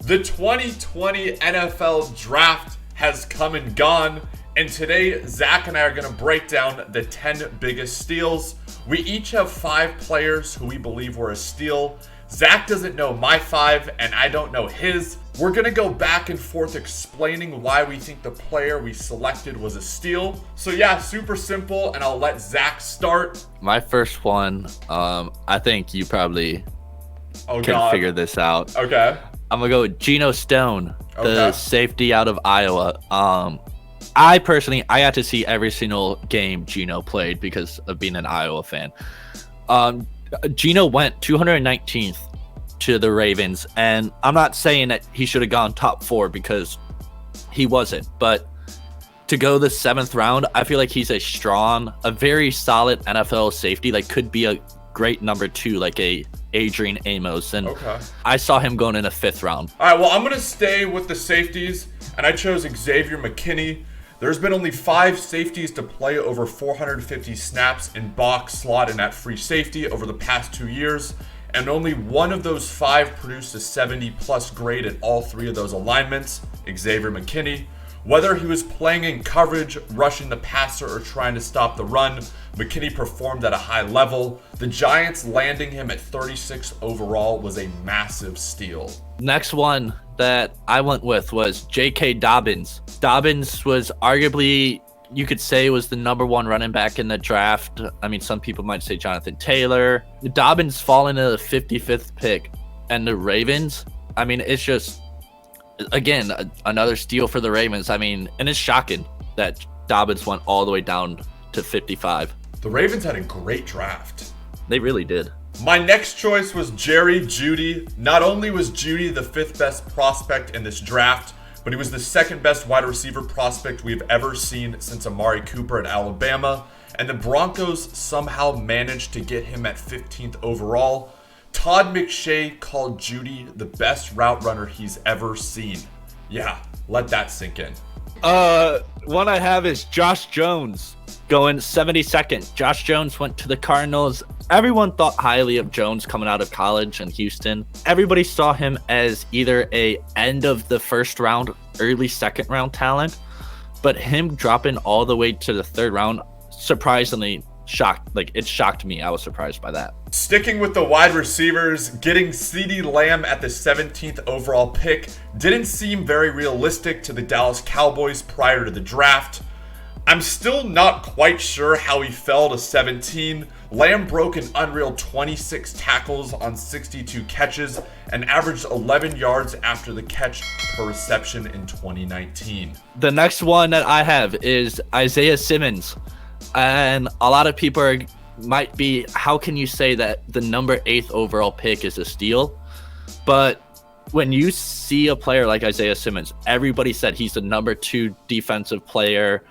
The 2020 NFL Draft has come and gone, and today Zack and I are going to break down the 10 biggest steals. We each have 5 players who we believe were a steal. Zack doesn't know my 5, and I don't know his. We're going to go back and forth explaining why we think the player we selected was a steal. So yeah, super simple, and I'll let Zack start. My first one, I think you probably can figure this out. Okay. I'm going to go with Gino Stone, the safety out of Iowa. I got to see every single game Gino played because of being an Iowa fan. Gino went 219th to the Ravens, and I'm not saying that he should have gone top 4 because he wasn't, but to go the 7th round, I feel like he's a very solid NFL safety, like could be a great number 2, like a Adrian Amos, and I saw him going in the 5th round. All right, well, I'm going to stay with the safeties, and I chose Xavier McKinney. There's been only 5 safeties to play over 450 snaps in box, slot, and at free safety over the past 2 years, and only one of those 5 produced a 70-plus grade at all 3 of those alignments, Xavier McKinney. Whether he was playing in coverage, rushing the passer, or trying to stop the run, McKinney performed at a high level. The Giants landing him at 36 overall was a massive steal. Next one that I went with was J.K. Dobbins. Dobbins was arguably, you could say, was the number 1 running back in the draft. I mean, some people might say Jonathan Taylor. Dobbins falling to the 55th pick, and the Ravens, I mean, it's just, again, another steal for the Ravens. I mean, and it's shocking that Dobbins went all the way down to 55. The Ravens had a great draft. They really did. My next choice was Jeudy. Not only was Jeudy the 5th best prospect in this draft, but he was the 2nd best wide receiver prospect we've ever seen since Amari Cooper at Alabama, and the Broncos somehow managed to get him at 15th overall. Todd McShay called Jeudy the best route runner he's ever seen. Yeah, let that sink in. One I have is Josh Jones going 72nd. Josh Jones went to the Cardinals. Everyone thought highly of Jones coming out of college in Houston. Everybody saw him as either a end of the 1st round, early 2nd round talent, but him dropping all the way to the 3rd round, surprisingly it shocked me. I was surprised by that. Sticking with the wide receivers, getting CeeDee Lamb at the 17th overall pick didn't seem very realistic to the Dallas Cowboys prior to the draft. I'm still not quite sure how he fell to 17. Lamb broke an unreal 26 tackles on 62 catches and averaged 11 yards after the catch per reception in 2019. The next one that I have is Isaiah Simmons. And a lot of people might be, how can you say that the number 8th overall pick is a steal? But when you see a player like Isaiah Simmons, everybody said he's the number 2 defensive player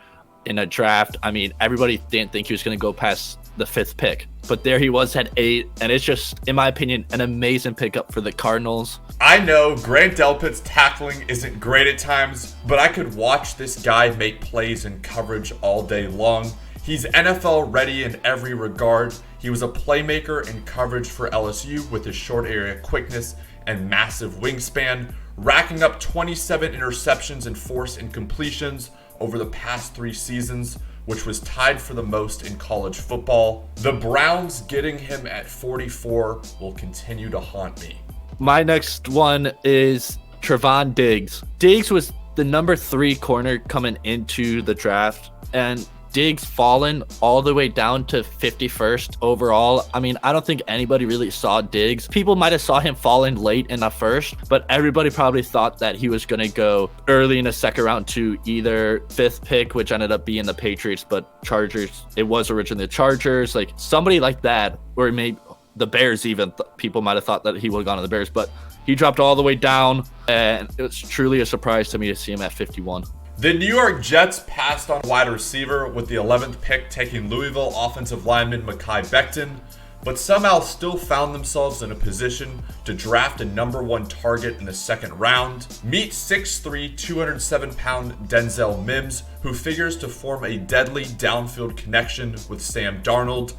in a draft. I mean, everybody didn't think he was going to go past the 5th pick, but there he was at 8, and it's just, in my opinion, an amazing pickup for the Cardinals. I know Grant Delpit's tackling isn't great at times, but I could watch this guy make plays in coverage all day long. He's NFL ready in every regard. He was a playmaker in coverage for LSU with his short area quickness and massive wingspan, racking up 27 interceptions and forced incompletions over the past 3 seasons, which was tied for the most in college football. The Browns getting him at 44 will continue to haunt me. My next one is Trayvon Diggs. Diggs was the number 3 corner coming into the draft, and Diggs fallen all the way down to 51st overall. I mean, I don't think anybody really saw Diggs. People might have saw him falling late in the 1st, but everybody probably thought that he was going to go early in the 2nd round to either 5th pick, which ended up being the Patriots, but Chargers. It was originally the Chargers, like somebody like that, or maybe the Bears even. People might have thought that he would have gone to the Bears, but he dropped all the way down, and it was truly a surprise to me to see him at 51. The New York Jets passed on wide receiver with the 11th pick, taking Louisville offensive lineman Makai Becton, but somehow still found themselves in a position to draft a number 1 target in the 2nd round. Meet 6'3", 207-pound Denzel Mims, who figures to form a deadly downfield connection with Sam Darnold.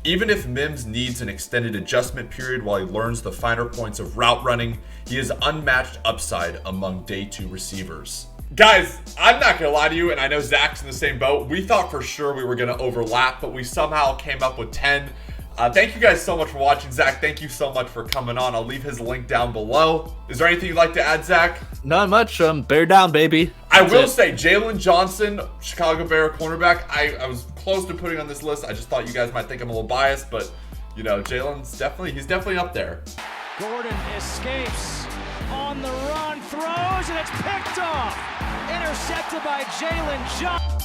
Even if Mims needs an extended adjustment period while he learns the finer points of route running, he has unmatched upside among day 2 receivers. Guys, I'm not gonna lie to you, and I know Zach's in the same boat. We thought for sure we were gonna overlap, but we somehow came up with 10. Thank you guys so much for watching. Zach, thank you so much for coming on. I'll leave his link down below. Is there anything you'd like to add, Zach? Not much. Bear down, baby. I will say, Jalen Johnson, Chicago Bear cornerback, I was close to putting on this list. I just thought you guys might think I'm a little biased, but, you know, Jalen's definitely up there. Gordon escapes on the run, throws, and it's picked off. Intercepted by Jalen Johnson.